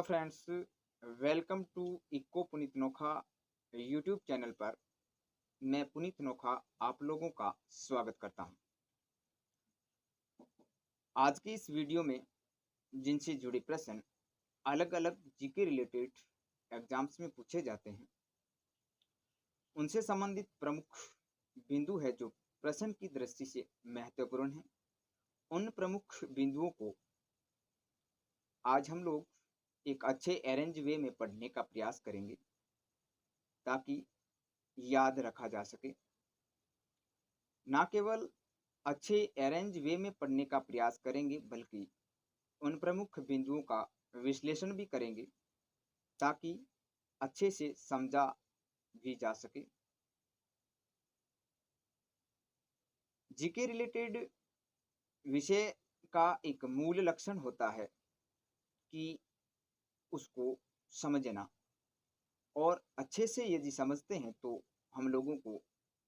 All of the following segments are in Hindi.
Friends, welcome to eco Puneet Nokha YouTube channel पर मैं पुनीत नोखा आप लोगों का स्वागत करता हूं। आज की इस वीडियो में जिनसे जुड़े प्रश्न अलग अलग जीके रिलेटेड एग्जाम्स में पूछे जाते हैं, उनसे संबंधित प्रमुख बिंदु है जो प्रश्न की दृष्टि से महत्वपूर्ण है। उन प्रमुख बिंदुओं को आज हम लोग एक अच्छे अरेंज वे में पढ़ने का प्रयास करेंगे ताकि याद रखा जा सके। ना केवल अच्छे अरेंज वे में पढ़ने का प्रयास करेंगे बल्कि उन प्रमुख बिंदुओं का विश्लेषण भी करेंगे ताकि अच्छे से समझा भी जा सके। जीके रिलेटेड विषय का एक मूल लक्षण होता है कि उसको समझना, और अच्छे से यदि समझते हैं तो हम लोगों को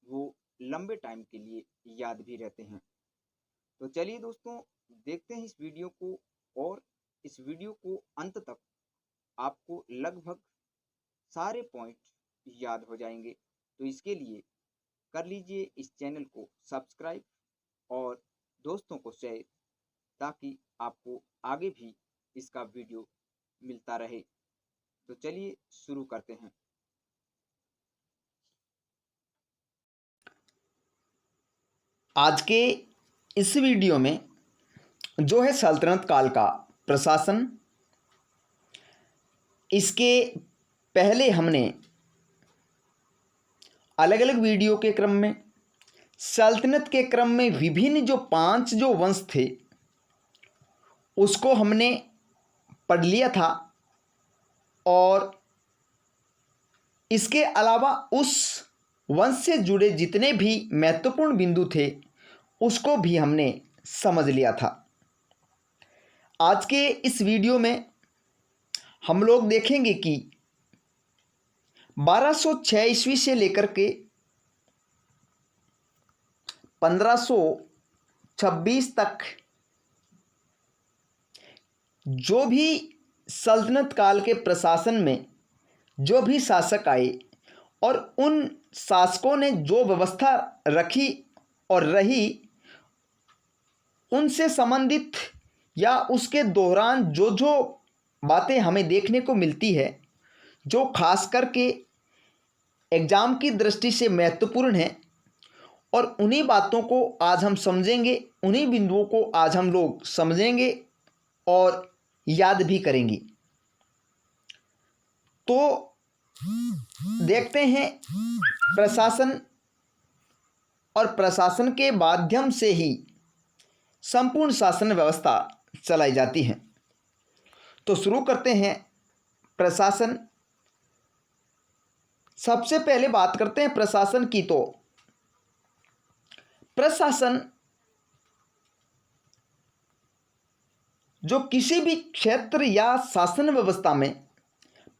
वो लंबे टाइम के लिए याद भी रहते हैं। तो चलिए दोस्तों, देखते हैं इस वीडियो को, और इस वीडियो को अंत तक आपको लगभग सारे पॉइंट याद हो जाएंगे। तो इसके लिए कर लीजिए इस चैनल को सब्सक्राइब और दोस्तों को शेयर, ताकि आपको आगे भी इसका वीडियो मिलता रहे। तो चलिए शुरू करते हैं। आज के इस वीडियो में जो है सल्तनत काल का प्रशासन, इसके पहले हमने अलग अलग वीडियो के क्रम में सल्तनत के क्रम में विभिन्न जो 5 जो वंश थे उसको हमने पढ़ लिया था, और इसके अलावा उस वंश से जुड़े जितने भी महत्वपूर्ण बिंदु थे उसको भी हमने समझ लिया था। आज के इस वीडियो में हम लोग देखेंगे कि 1206 ईस्वी से लेकर के 1526 तक जो भी सल्तनत काल के प्रशासन में जो भी शासक आए और उन शासकों ने जो व्यवस्था रखी और रही, उनसे संबंधित या उसके दौरान जो जो बातें हमें देखने को मिलती है, जो खास करके एग्ज़ाम की दृष्टि से महत्वपूर्ण है, और उन्हीं बातों को आज हम समझेंगे, उन्हीं बिंदुओं को आज हम लोग समझेंगे और याद भी करेंगे। तो देखते हैं प्रशासन, और प्रशासन के माध्यम से ही संपूर्ण शासन व्यवस्था चलाई जाती है। तो शुरू करते हैं प्रशासन। सबसे पहले बात करते हैं प्रशासन की। तो प्रशासन जो किसी भी क्षेत्र या शासन व्यवस्था में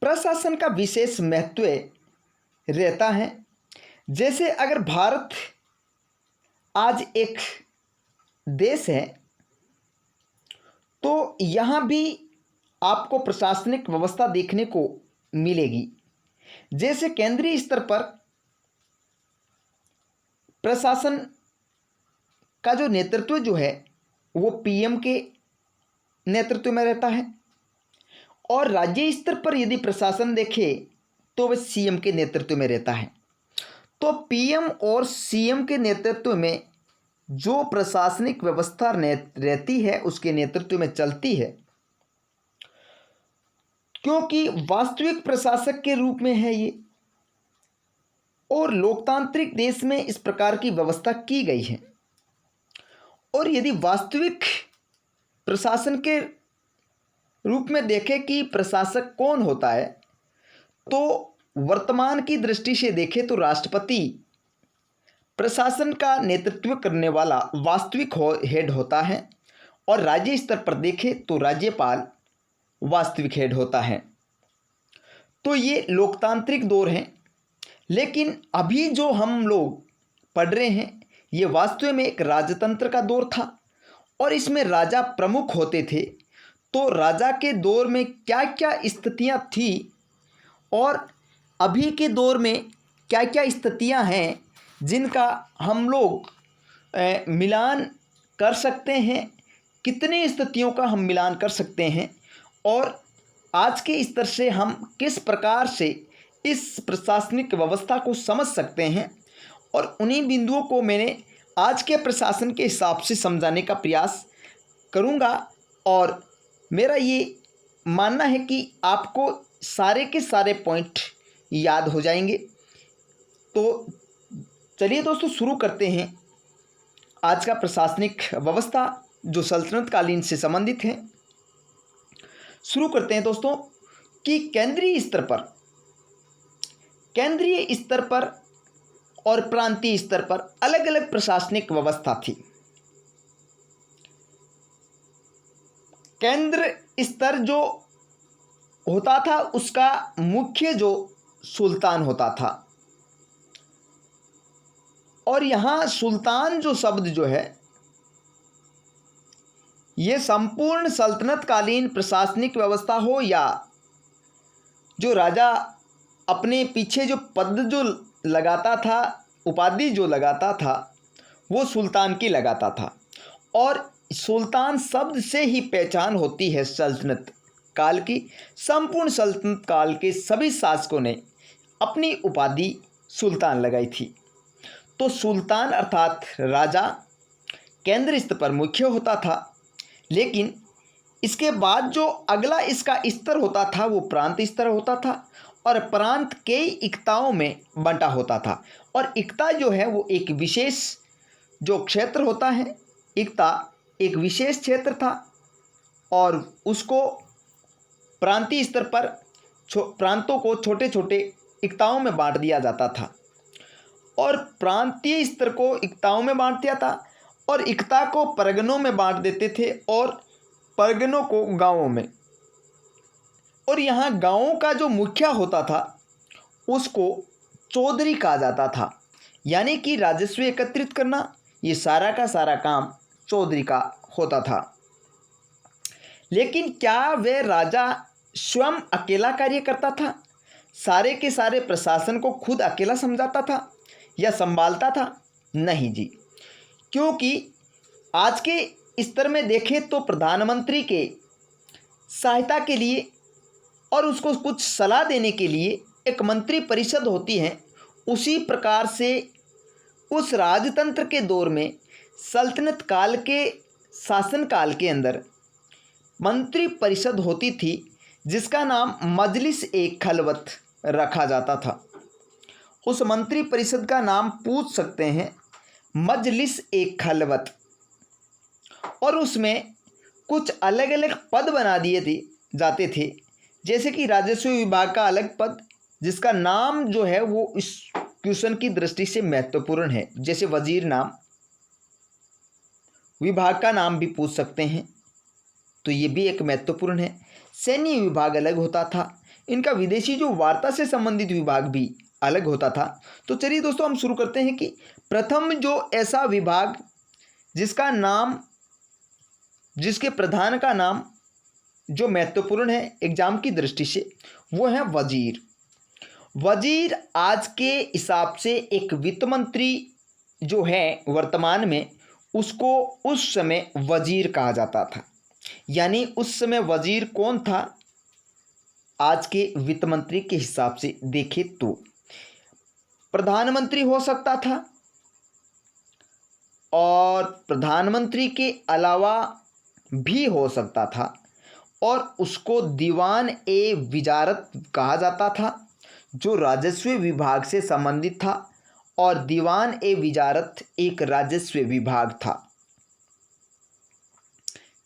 प्रशासन का विशेष महत्व रहता है। जैसे अगर भारत आज एक देश है तो यहाँ भी आपको प्रशासनिक व्यवस्था देखने को मिलेगी। जैसे केंद्रीय स्तर पर प्रशासन का जो नेतृत्व जो है वो पीएम के नेतृत्व में रहता है, और राज्य स्तर पर यदि प्रशासन देखे तो वह सीएम के नेतृत्व में रहता है। तो पीएम और सीएम के नेतृत्व में जो प्रशासनिक व्यवस्था रहती है उसके नेतृत्व में चलती है, क्योंकि वास्तविक प्रशासक के रूप में है ये, और लोकतांत्रिक देश में इस प्रकार की व्यवस्था की गई है। और यदि वास्तविक प्रशासन के रूप में देखें कि प्रशासक कौन होता है, तो वर्तमान की दृष्टि से देखें तो राष्ट्रपति प्रशासन का नेतृत्व करने वाला वास्तविक हेड होता है, और राज्य स्तर पर देखें तो राज्यपाल वास्तविक हेड होता है। तो ये लोकतांत्रिक दौर हैं। लेकिन अभी जो हम लोग पढ़ रहे हैं ये वास्तव में एक राजतंत्र का दौर था, और इसमें राजा प्रमुख होते थे। तो राजा के दौर में क्या क्या स्थितियां थी और अभी के दौर में क्या क्या स्थितियां हैं जिनका हम लोग मिलान कर सकते हैं, कितने स्थितियों का हम मिलान कर सकते हैं और आज के स्तर से हम किस प्रकार से इस प्रशासनिक व्यवस्था को समझ सकते हैं, और उन्हीं बिंदुओं को मैंने आज के प्रशासन के हिसाब से समझाने का प्रयास करूंगा। और मेरा ये मानना है कि आपको सारे के सारे पॉइंट याद हो जाएंगे। तो चलिए दोस्तों, शुरू करते हैं आज का प्रशासनिक व्यवस्था जो सल्तनत कालीन से संबंधित है। शुरू करते हैं दोस्तों कि केंद्रीय स्तर पर और प्रांतीय स्तर पर अलग अलग प्रशासनिक व्यवस्था थी। केंद्र स्तर जो होता था उसका मुख्य जो सुल्तान होता था, और यहाँ सुल्तान जो शब्द जो है ये संपूर्ण सल्तनत कालीन प्रशासनिक व्यवस्था हो या जो राजा अपने पीछे जो पद जो लगाता था, उपाधि जो लगाता था, वो सुल्तान की लगाता था। और सुल्तान शब्द से ही पहचान होती है सल्तनत काल की। संपूर्ण सल्तनत काल के सभी शासकों ने अपनी उपाधि सुल्तान लगाई थी। तो सुल्तान अर्थात राजा केंद्र स्तर पर मुख्य होता था, लेकिन इसके बाद जो अगला इसका स्तर होता था वो प्रांत स्तर होता था, और प्रांत कई इक्ताओं में बंटा होता था। और इक्ता जो है वो एक विशेष जो क्षेत्र होता है, इक्ता एक विशेष क्षेत्र था, और उसको प्रांतीय स्तर पर प्रांतों को छोटे छोटे इक्ताओं में बांट दिया जाता था, और प्रांतीय स्तर को इक्ताओं में बांट दिया था, और इक्ता को परगनों में बांट देते थे, और परगनों को गांवों में। और यहाँ गांवों का जो मुखिया होता था उसको चौधरी कहा जाता था, यानी कि राजस्व एकत्रित करना ये सारा का सारा काम चौधरी का होता था। लेकिन क्या वह राजा स्वयं अकेला कार्य करता था, सारे के सारे प्रशासन को खुद अकेला समझाता था या संभालता था? नहीं जी, क्योंकि आज के स्तर में देखें तो प्रधानमंत्री के सहायता के लिए और उसको कुछ सलाह देने के लिए एक मंत्री परिषद होती है। उसी प्रकार से उस राजतंत्र के दौर में सल्तनत काल के शासन काल के अंदर मंत्री परिषद होती थी, जिसका नाम मजलिस ए खलवत रखा जाता था। उस मंत्री परिषद का नाम पूछ सकते हैं, मजलिस ए खलवत। और उसमें कुछ अलग अलग पद बना दिए जाते थे, जैसे कि राजस्व विभाग का अलग पद, जिसका नाम जो है वो इस क्वेश्चन की दृष्टि से महत्वपूर्ण है, जैसे वजीर नाम। विभाग का नाम भी पूछ सकते हैं, तो ये भी एक महत्वपूर्ण है। सैन्य विभाग अलग होता था, इनका विदेशी जो वार्ता से संबंधित विभाग भी अलग होता था। तो चलिए दोस्तों, हम शुरू करते हैं कि प्रथम जो ऐसा विभाग जिसके प्रधान का नाम जो महत्वपूर्ण है एग्जाम की दृष्टि से, वो है वजीर। वजीर आज के हिसाब से एक वित्त मंत्री जो है वर्तमान में, उसको उस समय वजीर कहा जाता था। यानी उस समय वजीर कौन था? आज के वित्त मंत्री के हिसाब से देखें तो प्रधानमंत्री हो सकता था, और प्रधानमंत्री के अलावा भी हो सकता था, और उसको दीवान ए विजारत कहा जाता था, जो राजस्व विभाग से संबंधित था। और दीवान ए विजारत एक राजस्व विभाग था।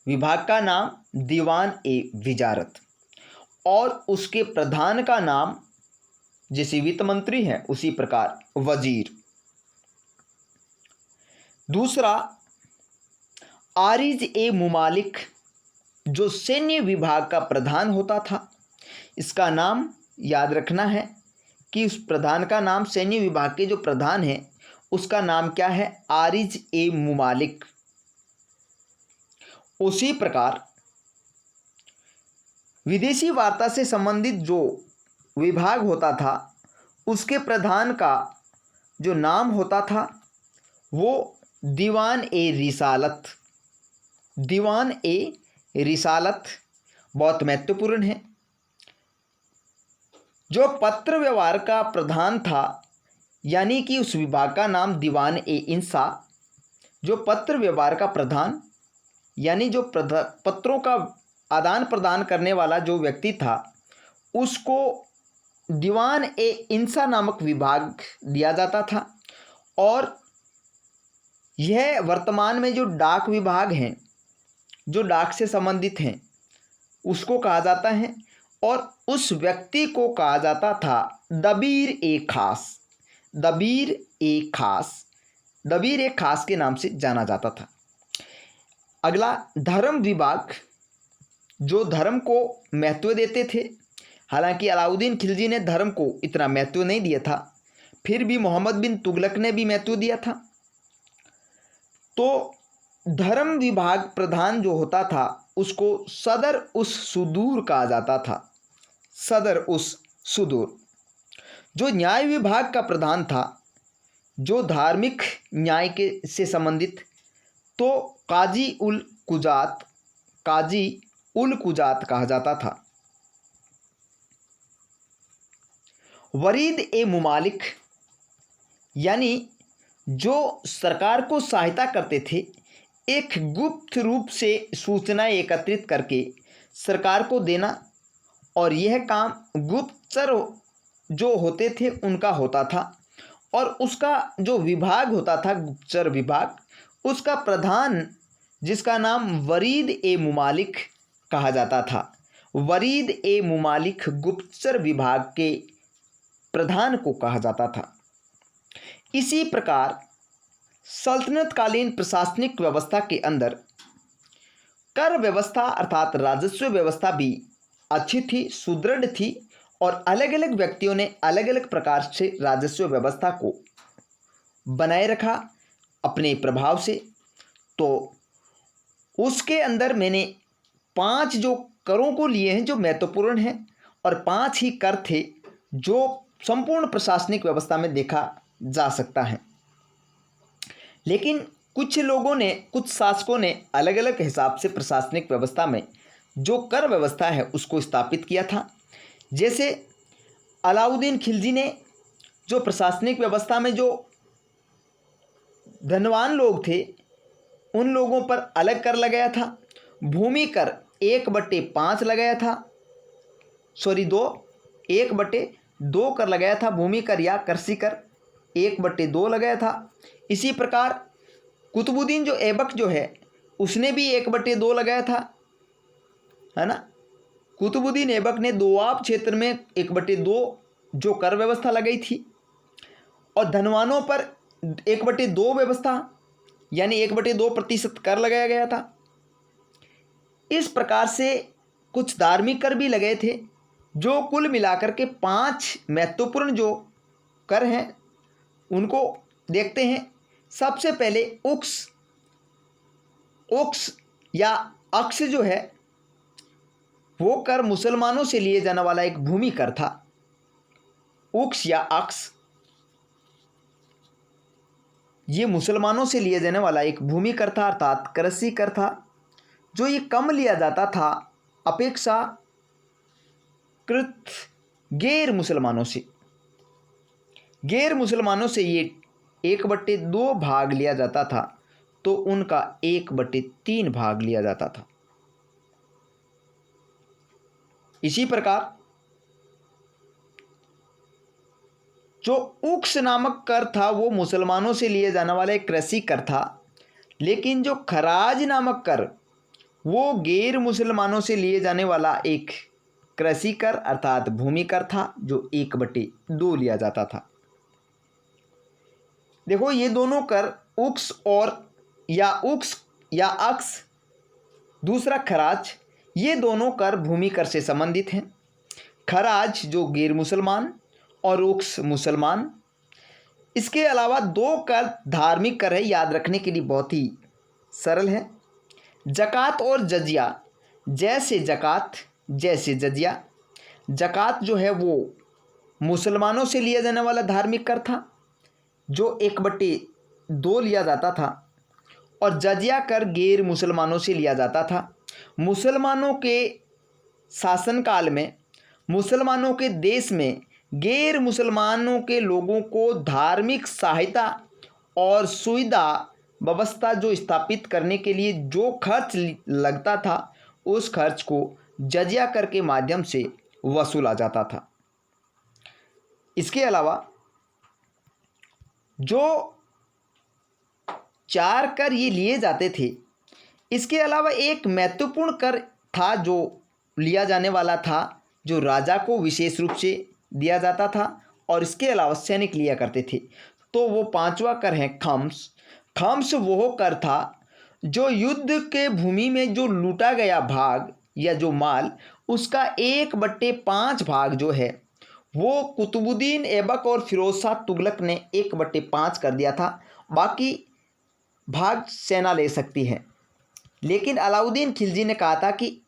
विभाग का नाम दीवान ए विजारत, और उसके प्रधान का नाम जैसे वित्त मंत्री है उसी प्रकार वजीर। दूसरा, आरिज ए मुमालिक, जो सैन्य विभाग का प्रधान होता था। इसका नाम याद रखना है कि उस प्रधान का नाम, सैन्य विभाग के जो प्रधान है उसका नाम क्या है? आरिज ए मुमालिक। उसी प्रकार विदेशी वार्ता से संबंधित जो विभाग होता था उसके प्रधान का जो नाम होता था वो दीवान ए रिसालत। दीवान ए रिसालत बहुत महत्वपूर्ण है। जो पत्र व्यवहार का प्रधान था यानी कि उस विभाग का नाम दीवान ए इंसा। जो पत्र व्यवहार का प्रधान यानी जो पत्रों का आदान प्रदान करने वाला जो व्यक्ति था उसको दीवान ए इंसा नामक विभाग दिया जाता था। और यह वर्तमान में जो डाक विभाग हैं, जो डाक से संबंधित हैं, उसको कहा जाता है। और उस व्यक्ति को कहा जाता था दबीर ए खास। दबीर ए खास, दबीर ए खास के नाम से जाना जाता था। अगला धर्म विभाग, जो धर्म को महत्व देते थे। हालांकि अलाउद्दीन खिलजी ने धर्म को इतना महत्व नहीं दिया था, फिर भी मोहम्मद बिन तुगलक ने भी महत्व दिया था। तो धर्म विभाग प्रधान जो होता था उसको सदर उस सुदूर कहा जाता था। सदर उस सुदूर। जो न्याय विभाग का प्रधान था, जो धार्मिक न्याय के से संबंधित, तो काजी उल कुजात, काजी उल कुजात कहा जाता था। वरीद ए मुमालिक यानी जो सरकार को सहायता करते थे, एक गुप्त रूप से सूचनाएं एकत्रित करके सरकार को देना, और यह काम गुप्तचर जो होते थे उनका होता था। और उसका जो विभाग होता था गुप्तचर विभाग, उसका प्रधान जिसका नाम वरीद ए मुमालिक कहा जाता था। वरीद ए मुमालिक गुप्तचर विभाग के प्रधान को कहा जाता था। इसी प्रकार सल्तनतकालीन प्रशासनिक व्यवस्था के अंदर कर व्यवस्था अर्थात राजस्व व्यवस्था भी अच्छी थी, सुदृढ़ थी। और अलग अलग व्यक्तियों ने अलग अलग प्रकार से राजस्व व्यवस्था को बनाए रखा अपने प्रभाव से। तो उसके अंदर मैंने 5 जो करों को लिए हैं जो महत्वपूर्ण हैं, और 5 ही कर थे जो संपूर्ण प्रशासनिक व्यवस्था में देखा जा सकता है। लेकिन कुछ लोगों ने, कुछ शासकों ने अलग अलग हिसाब से प्रशासनिक व्यवस्था में जो कर व्यवस्था है उसको स्थापित किया था। जैसे अलाउद्दीन खिलजी ने जो प्रशासनिक व्यवस्था में जो धनवान लोग थे उन लोगों पर अलग कर लगाया था। भूमि कर 1/5 लगाया था, 1/2 कर लगाया था। भूमि कर या कृषि कर 1/2 लगाया था। इसी प्रकार कुतुबुद्दीन जो ऐबक जो है उसने भी 1/2 लगाया था, है ना। कुतुबुद्दीन ऐबक ने दोआब क्षेत्र में 1/2 जो कर व्यवस्था लगाई थी, और धनवानों पर 1/2 व्यवस्था यानी 1/2% कर लगाया गया था। इस प्रकार से कुछ धार्मिक कर भी लगे थे। जो कुल मिलाकर के 5 महत्वपूर्ण जो कर हैं उनको देखते हैं। सबसे पहले उक्स या अक्स जो है वो कर मुसलमानों से लिए जाने वाला एक भूमि कर था। उक्स या अक्स ये मुसलमानों से लिए जाने वाला एक भूमि कर था अर्थात कृषि कर था, जो ये कम लिया जाता था अपेक्षाकृत गैर मुसलमानों से। गैर मुसलमानों से ये 1/2 भाग लिया जाता था, तो उनका 1/3 भाग लिया जाता था। इसी प्रकार जो उक्स नामक कर था वो मुसलमानों से लिए जाने वाला एक कृषि कर था, लेकिन जो खराज नामक कर वो गैर मुसलमानों से लिए जाने वाला एक कृषि कर अर्थात भूमि कर था, जो 1/2 लिया जाता था। देखो ये दोनों कर उक्स या अक्स, दूसरा खराज, ये दोनों कर भूमि कर से संबंधित हैं। खराज जो गैर मुसलमान और उक्स मुसलमान। इसके अलावा 2 कर धार्मिक कर है, याद रखने के लिए बहुत ही सरल है। जकात और जजिया। जैसे जकात जैसे जजिया। ज़कात जो है वो मुसलमानों से लिया जाने वाला धार्मिक कर था, जो 1/2 लिया जाता था, और जजिया कर गैर मुसलमानों से लिया जाता था। मुसलमानों के शासनकाल में, मुसलमानों के देश में गैर मुसलमानों के लोगों को धार्मिक सहायता और सुविधा व्यवस्था जो स्थापित करने के लिए जो खर्च लगता था, उस खर्च को जजिया कर के माध्यम से वसूला जाता था। इसके अलावा जो 4 कर ये लिए जाते थे, इसके अलावा एक महत्वपूर्ण कर था जो लिया जाने वाला था, जो राजा को विशेष रूप से दिया जाता था, और इसके अलावा सैनिक लिया करते थे। तो वो 5वां कर है खम्स। खम्स वो कर था जो युद्ध के भूमि में जो लूटा गया भाग या जो माल, उसका 1/5 भाग जो है वो कुतुबुद्दीन ऐबक और फिरोज शाह तुगलक ने 1/5 कर दिया था। बाकी भाग सेना ले सकती है, लेकिन अलाउद्दीन खिलजी ने कहा था कि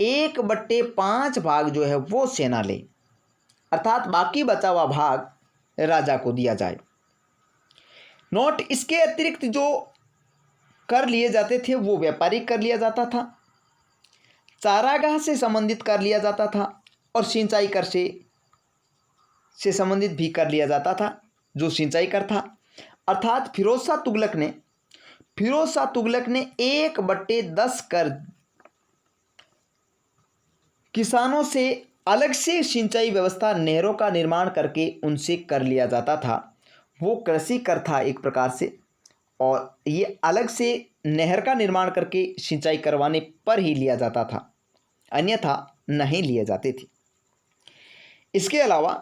1/5 भाग जो है वो सेना ले, अर्थात बाकी बचा हुआ भाग राजा को दिया जाए। नोट, इसके अतिरिक्त जो कर लिए जाते थे वो व्यापारिक कर लिया जाता था, चारागाह से संबंधित कर लिया जाता था, और सिंचाई कर से संबंधित भी कर लिया जाता था, जो सिंचाई कर था। अर्थात फिरोज शाह तुगलक ने 1/10 कर किसानों से अलग से सिंचाई व्यवस्था, नहरों का निर्माण करके उनसे कर लिया जाता था। वो कृषि कर था एक प्रकार से, और ये अलग से नहर का निर्माण करके सिंचाई करवाने पर ही लिया जाता था, अन्यथा नहीं लिए जाते थे। इसके अलावा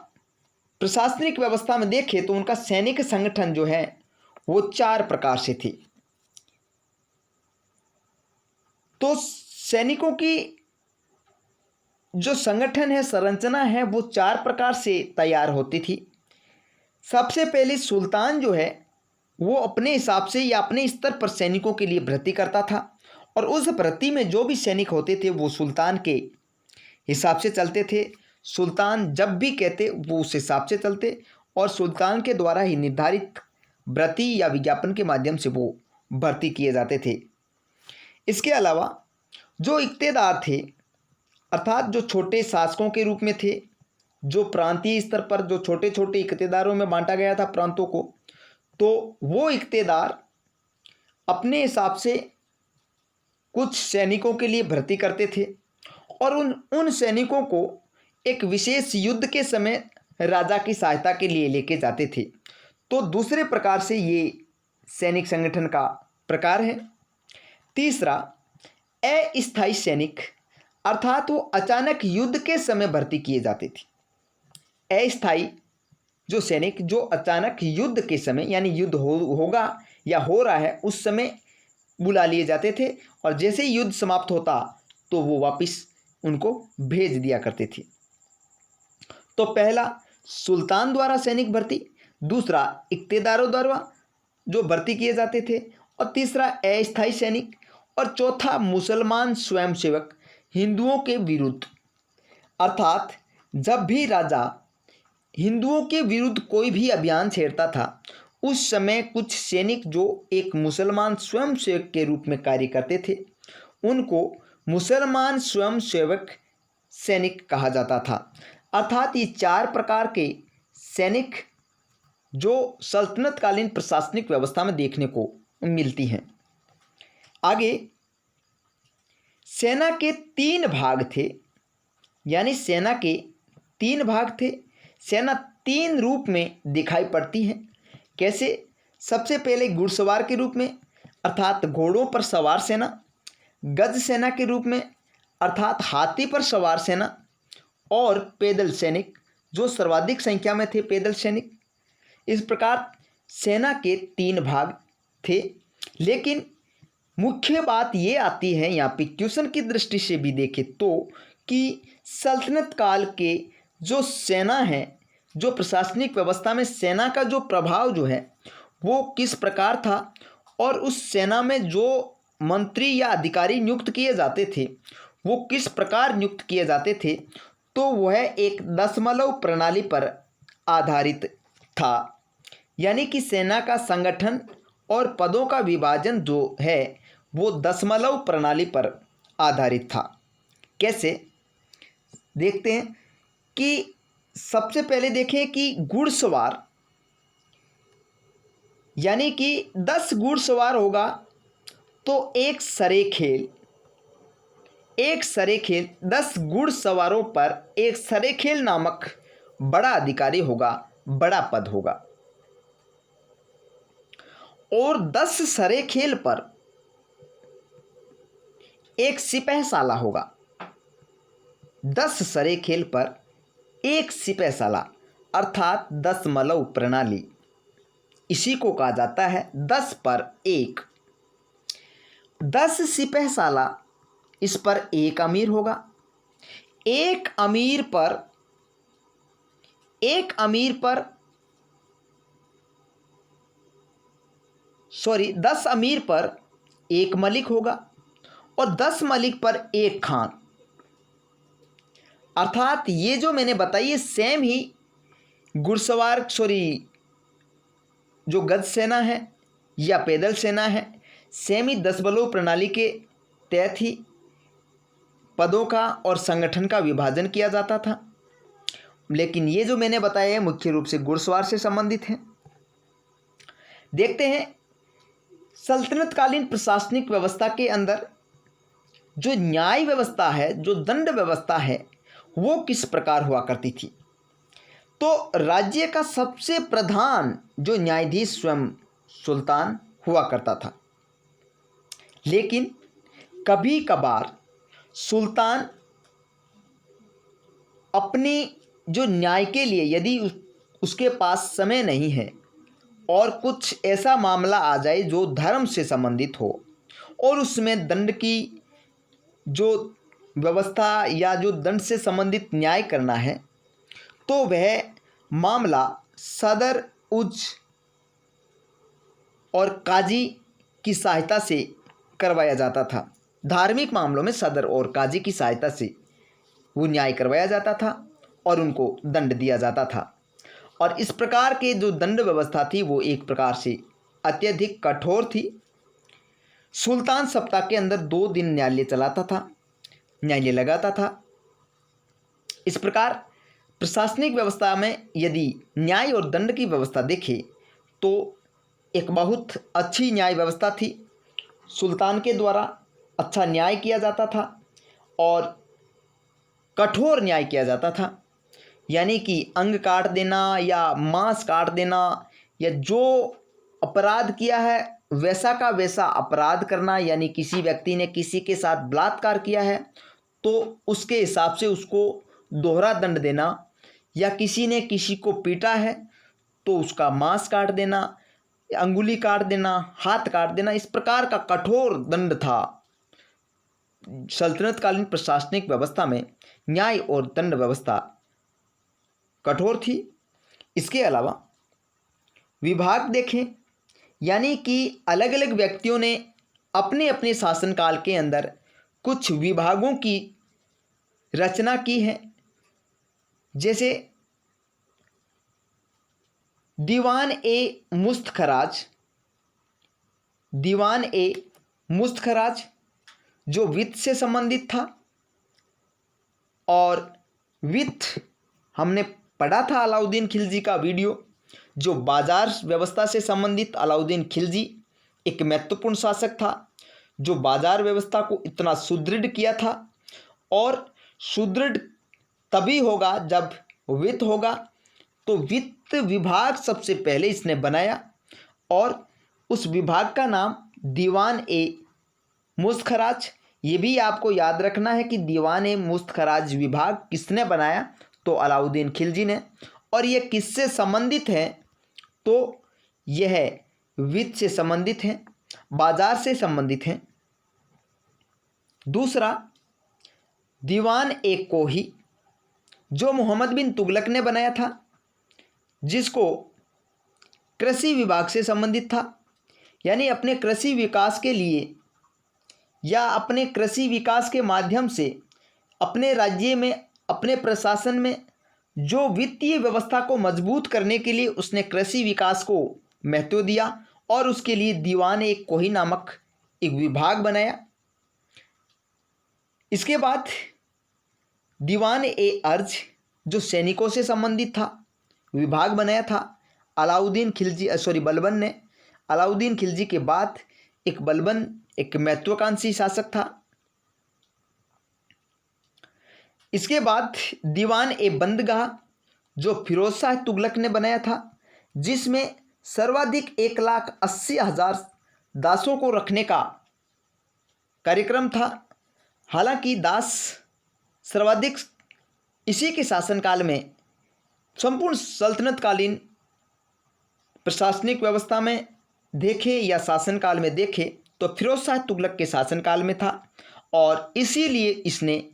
प्रशासनिक व्यवस्था में देखें तो उनका सैनिक संगठन जो है वो 4 प्रकार से थे। तो सैनिकों की जो संगठन है, संरचना है, वो 4 प्रकार से तैयार होती थी। सबसे पहले सुल्तान जो है वो अपने हिसाब से या अपने स्तर पर सैनिकों के लिए भर्ती करता था, और उस भर्ती में जो भी सैनिक होते थे वो सुल्तान के हिसाब से चलते थे। सुल्तान जब भी कहते वो उस हिसाब से चलते, और सुल्तान के द्वारा ही निर्धारित भर्ती या विज्ञापन के माध्यम से वो भर्ती किए जाते थे। इसके अलावा जो इक्तेदार थे, अर्थात जो छोटे शासकों के रूप में थे, जो प्रांतीय स्तर पर जो छोटे छोटे इक्तेदारों में बांटा गया था प्रांतों को, तो वो इक्तेदार अपने हिसाब से कुछ सैनिकों के लिए भर्ती करते थे, और उन सैनिकों को एक विशेष युद्ध के समय राजा की सहायता के लिए लेके जाते थे। तो दूसरे प्रकार से ये सैनिक संगठन का प्रकार है। तीसरा, अस्थायी सैनिक, अर्थात वो अचानक युद्ध के समय भर्ती किए जाते थे। अस्थायी जो सैनिक जो अचानक युद्ध के समय, यानी युद्ध होगा या हो रहा है उस समय बुला लिए जाते थे, और जैसे ही युद्ध समाप्त होता तो वो वापस उनको भेज दिया करते थे। तो पहला सुल्तान द्वारा सैनिक भर्ती, दूसरा इक्तेदारों द्वारा जो भर्ती किए जाते थे, और तीसरा अस्थायी सैनिक, और चौथा मुसलमान स्वयंसेवक हिंदुओं के विरुद्ध। अर्थात जब भी राजा हिंदुओं के विरुद्ध कोई भी अभियान छेड़ता था, उस समय कुछ सैनिक जो एक मुसलमान स्वयंसेवक के रूप में कार्य करते थे, उनको मुसलमान स्वयंसेवक सैनिक कहा जाता था। अर्थात ये 4 प्रकार के सैनिक जो सल्तनतकालीन प्रशासनिक व्यवस्था में देखने को मिलती हैं। आगे सेना के 3 भाग थे, यानी सेना के 3 भाग थे। सेना 3 रूप में दिखाई पड़ती है। कैसे? सबसे पहले घुड़सवार के रूप में, अर्थात घोड़ों पर सवार सेना, गज सेना के रूप में, अर्थात हाथी पर सवार सेना, और पैदल सैनिक जो सर्वाधिक संख्या में थे, पैदल सैनिक। इस प्रकार सेना के 3 भाग थे। लेकिन मुख्य बात ये आती है यहाँ पे, ट्यूशन की दृष्टि से भी देखें तो, कि सल्तनत काल के जो सेना है, जो प्रशासनिक व्यवस्था में सेना का जो प्रभाव जो है वो किस प्रकार था, और उस सेना में जो मंत्री या अधिकारी नियुक्त किए जाते थे वो किस प्रकार नियुक्त किए जाते थे, तो वह एक दशमलव प्रणाली पर आधारित था। यानी कि सेना का संगठन और पदों का विभाजन जो है वो दशमलव प्रणाली पर आधारित था। कैसे देखते हैं कि सबसे पहले देखें कि घुड़सवार, यानी कि 10 घुड़सवार होगा तो एक सरेखेल 10 घुड़सवारों पर एक सरेखेल नामक बड़ा अधिकारी होगा, बड़ा पद होगा। और 10 सरेखेल पर एक सिपहसाला होगा। 10 सरेखेल पर एक सिपहसाला अर्थात दशमलव प्रणाली, इसी को कहा जाता है 10 पर 1। 10 सिपहसाला, इस पर एक अमीर होगा। एक अमीर पर 10 अमीर पर एक मलिक होगा और 10 मलिक पर एक खान। अर्थात ये जो मैंने बताई है सेम ही घुड़सवार जो गज सेना है या पैदल सेना है, सेम ही दशमलव प्रणाली के तहत ही पदों का और संगठन का विभाजन किया जाता था। लेकिन ये जो मैंने बताया है मुख्य रूप से घुड़सवार से संबंधित है। देखते हैं सल्तनतकालीन प्रशासनिक व्यवस्था के अंदर जो न्याय व्यवस्था है, जो दंड व्यवस्था है, वो किस प्रकार हुआ करती थी। तो राज्य का सबसे प्रधान जो न्यायाधीश स्वयं सुल्तान हुआ करता था, लेकिन कभी कभार सुल्तान अपनी जो न्याय के लिए यदि उसके पास समय नहीं है और कुछ ऐसा मामला आ जाए जो धर्म से संबंधित हो और उसमें दंड की जो व्यवस्था या जो दंड से संबंधित न्याय करना है, तो वह मामला सदर, उच्च और काजी की सहायता से करवाया जाता था। धार्मिक मामलों में सदर और काजी की सहायता से वो न्याय करवाया जाता था और उनको दंड दिया जाता था। और इस प्रकार के जो दंड व्यवस्था थी वो एक प्रकार से अत्यधिक कठोर थी। सुल्तान सप्ताह के अंदर 2 दिन न्यायालय चलाता था, न्यायालय लगाता था। इस प्रकार प्रशासनिक व्यवस्था में यदि न्याय और दंड की व्यवस्था देखें तो एक बहुत अच्छी न्याय व्यवस्था थी। सुल्तान के द्वारा अच्छा न्याय किया जाता था और कठोर न्याय किया जाता था। यानी कि अंग काट देना या मांस काट देना या जो अपराध किया है वैसा का वैसा अपराध करना, यानी किसी व्यक्ति ने किसी के साथ बलात्कार किया है तो उसके हिसाब से उसको दोहरा दंड देना, या किसी ने किसी को पीटा है तो उसका मांस काट देना, अंगुली काट देना, हाथ काट देना। इस प्रकार का कठोर दंड था। सल्तनतकालीन प्रशासनिक व्यवस्था में न्याय और दंड व्यवस्था कठोर थी। इसके अलावा विभाग देखें, यानी कि अलग अलग व्यक्तियों ने अपने अपने शासनकाल के अंदर कुछ विभागों की रचना की है। जैसे दीवान ए मुस्तखराज जो वित्त से संबंधित था, और वित्त हमने पढ़ा था अलाउद्दीन खिलजी का वीडियो, जो बाजार व्यवस्था से संबंधित अलाउद्दीन खिलजी एक महत्वपूर्ण शासक था जो बाजार व्यवस्था को इतना सुदृढ़ किया था। और सुदृढ़ तभी होगा जब वित्त होगा, तो वित्त विभाग सबसे पहले इसने बनाया और उस विभाग का नाम दीवान ए मुस्तखराज। ये भी आपको याद रखना है कि दीवान ए मुस्तखराज विभाग किसने बनाया, तो अलाउद्दीन खिलजी ने। और ये किससे संबंधित है, तो यह वित्त से संबंधित है, बाजार से संबंधित है। दूसरा दीवान ए कोही जो मोहम्मद बिन तुगलक ने बनाया था, जिसको कृषि विभाग से संबंधित था। यानी अपने कृषि विकास के लिए या अपने कृषि विकास के माध्यम से अपने राज्य में, अपने प्रशासन में जो वित्तीय व्यवस्था को मजबूत करने के लिए उसने कृषि विकास को महत्व दिया और उसके लिए दीवान ए कोही नामक एक विभाग बनाया। इसके बाद दीवान ए अर्ज जो सैनिकों से संबंधित था विभाग बनाया था अलाउद्दीन खिलजी बलबन ने। अलाउद्दीन खिलजी के बाद एक बलबन एक महत्वाकांक्षी शासक था। इसके बाद दीवान ए बंदगाह जो फिरोज शाह तुगलक ने बनाया था, जिसमें सर्वाधिक 1,80,000 दासों को रखने का कार्यक्रम था। हालांकि दास सर्वाधिक इसी के शासनकाल में संपूर्ण सल्तनतकालीन प्रशासनिक व्यवस्था में देखे या शासनकाल में देखे तो फिरोज शाह तुगलक के शासनकाल में था और इसीलिए इसने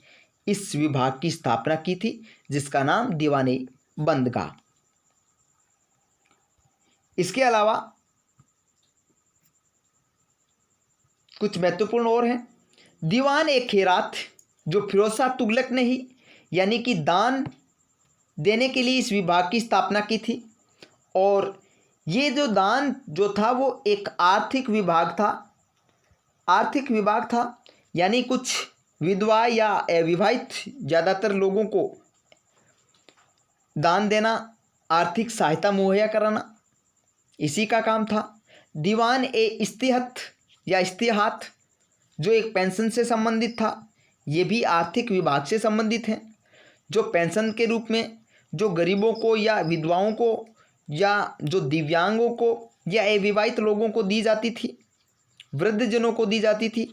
इस विभाग की स्थापना की थी जिसका नाम दीवान-ए बंदगाह। इसके अलावा कुछ महत्वपूर्ण और हैं। दीवान ए खैरात जो फिरोज शाह तुगलक ने ही यानी कि दान देने के लिए इस विभाग की स्थापना की थी और ये जो दान जो था वो एक आर्थिक विभाग था। आर्थिक विभाग था यानी कुछ विधवा या अविवाहित ज़्यादातर लोगों को दान देना, आर्थिक सहायता मुहैया कराना, इसी का काम था। दीवान ए इस्तिहत या इस्तिहात जो एक पेंशन से संबंधित था, ये भी आर्थिक विभाग से संबंधित है। जो पेंशन के रूप में जो गरीबों को या विधवाओं को या जो दिव्यांगों को या अविवाहित लोगों को दी जाती थी, वृद्धजनों को दी जाती थी,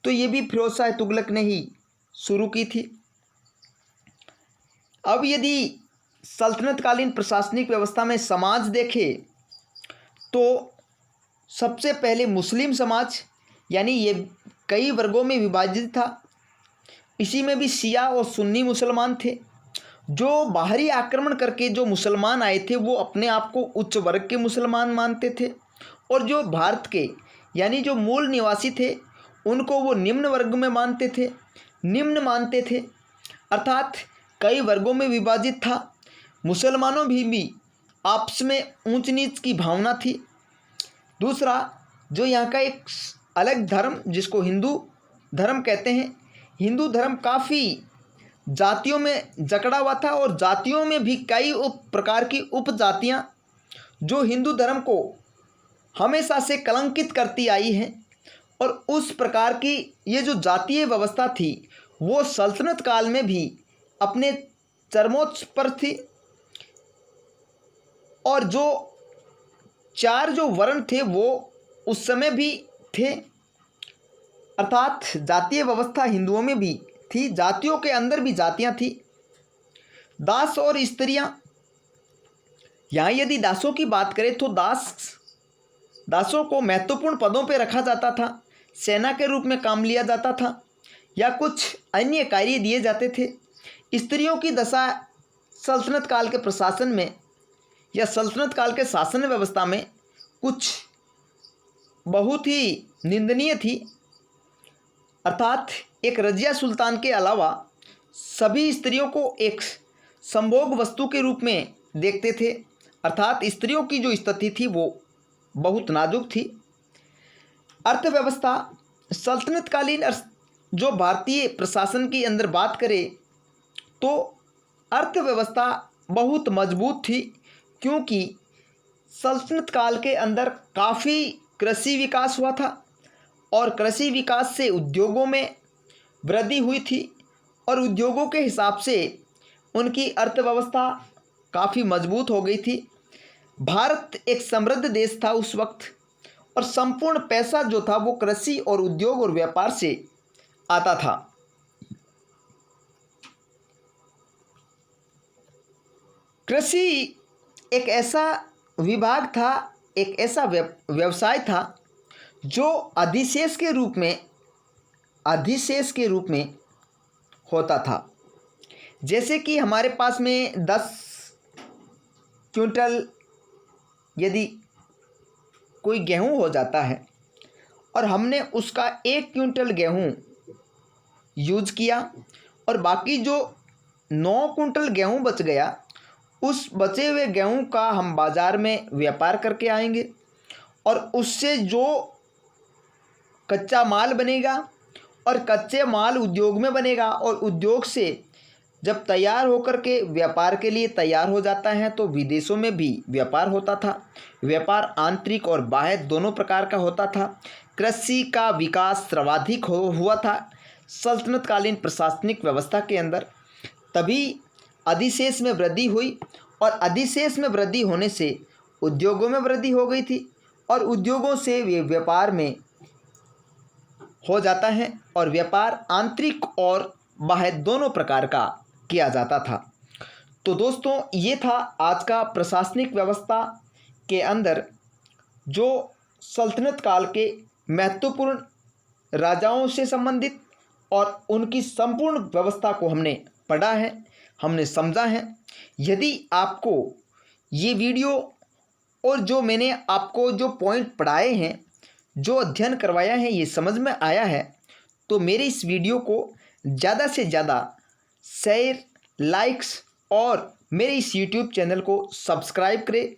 तो ये भी फिरोज शाह तुगलक ने ही शुरू की थी। अब यदि सल्तनतकालीन प्रशासनिक व्यवस्था में समाज देखें तो सबसे पहले मुस्लिम समाज यानी ये कई वर्गों में विभाजित था। इसी में भी शिया और सुन्नी मुसलमान थे। जो बाहरी आक्रमण करके जो मुसलमान आए थे वो अपने आप को उच्च वर्ग के मुसलमान मानते थे और जो भारत के यानी जो मूल निवासी थे उनको वो निम्न वर्ग में मानते थे, निम्न मानते थे, अर्थात कई वर्गों में विभाजित था। मुसलमानों भी आपस में ऊंच नीच की भावना थी। दूसरा जो यहाँ का एक अलग धर्म जिसको हिंदू धर्म कहते हैं, हिंदू धर्म काफ़ी जातियों में जकड़ा हुआ था और जातियों में भी कई प्रकार की उपजातियाँ जो हिंदू धर्म को हमेशा से कलंकित करती आई हैं और उस प्रकार की ये जो जातीय व्यवस्था थी वो सल्तनत काल में भी अपने चरमोच्च पर थी। और जो चार जो वर्ण थे वो उस समय भी थे, अर्थात जातीय व्यवस्था हिंदुओं में भी थी, जातियों के अंदर भी जातियां थी। दास और स्त्रियां, यहाँ यदि दासों की बात करें तो दासों को महत्वपूर्ण पदों पर रखा जाता था, सेना के रूप में काम लिया जाता था या कुछ अन्य कार्य दिए जाते थे। स्त्रियों की दशा सल्तनत काल के प्रशासन में या सल्तनत काल के शासन व्यवस्था में कुछ बहुत ही निंदनीय थी। अर्थात एक रजिया सुल्तान के अलावा सभी स्त्रियों को एक संभोग वस्तु के रूप में देखते थे, अर्थात स्त्रियों की जो स्थिति थी वो बहुत नाजुक थी। अर्थव्यवस्था सल्तनतकालीन जो भारतीय प्रशासन के अंदर बात करें तो अर्थव्यवस्था बहुत मजबूत थी, क्योंकि सल्तनत काल के अंदर काफ़ी कृषि विकास हुआ था और कृषि विकास से उद्योगों में वृद्धि हुई थी और उद्योगों के हिसाब से उनकी अर्थव्यवस्था काफ़ी मजबूत हो गई थी। भारत एक समृद्ध देश था उस वक्त और संपूर्ण पैसा जो था वो कृषि और उद्योग और व्यापार से आता था। कृषि एक ऐसा विभाग था, एक ऐसा व्यवसाय था जो अधिशेष के रूप में होता था। जैसे कि हमारे पास में 10 क्विंटल यदि कोई गेहूं हो जाता है और हमने उसका 1 क्विंटल गेहूँ यूज किया और बाकी जो 9 कुंटल गेहूँ बच गया, उस बचे हुए गेहूँ का हम बाज़ार में व्यापार करके आएंगे और उससे जो कच्चा माल बनेगा और कच्चे माल उद्योग में बनेगा और उद्योग से जब तैयार होकर के व्यापार के लिए तैयार हो जाता है तो विदेशों में भी व्यापार होता था। व्यापार आंतरिक और बाह्य दोनों प्रकार का होता था। कृषि का विकास सर्वाधिक हुआ था सल्तनतकालीन प्रशासनिक व्यवस्था के अंदर। तभी अधिशेष में वृद्धि हुई और अधिशेष में वृद्धि होने से उद्योगों में वृद्धि हो गई थी और उद्योगों से वे व्यापार में हो जाता है और व्यापार आंतरिक और बाह्य दोनों प्रकार का किया जाता था। तो दोस्तों, ये था आज का प्रशासनिक व्यवस्था के अंदर जो सल्तनत काल के महत्वपूर्ण राजाओं से संबंधित और उनकी संपूर्ण व्यवस्था को हमने पढ़ा है, हमने समझा है। यदि आपको ये वीडियो और जो मैंने आपको जो पॉइंट पढ़ाए हैं, जो अध्ययन करवाया है, ये समझ में आया है, तो मेरे इस वीडियो को ज़्यादा से ज़्यादा शेयर, लाइक्स और मेरे इस यूट्यूब चैनल को सब्सक्राइब करें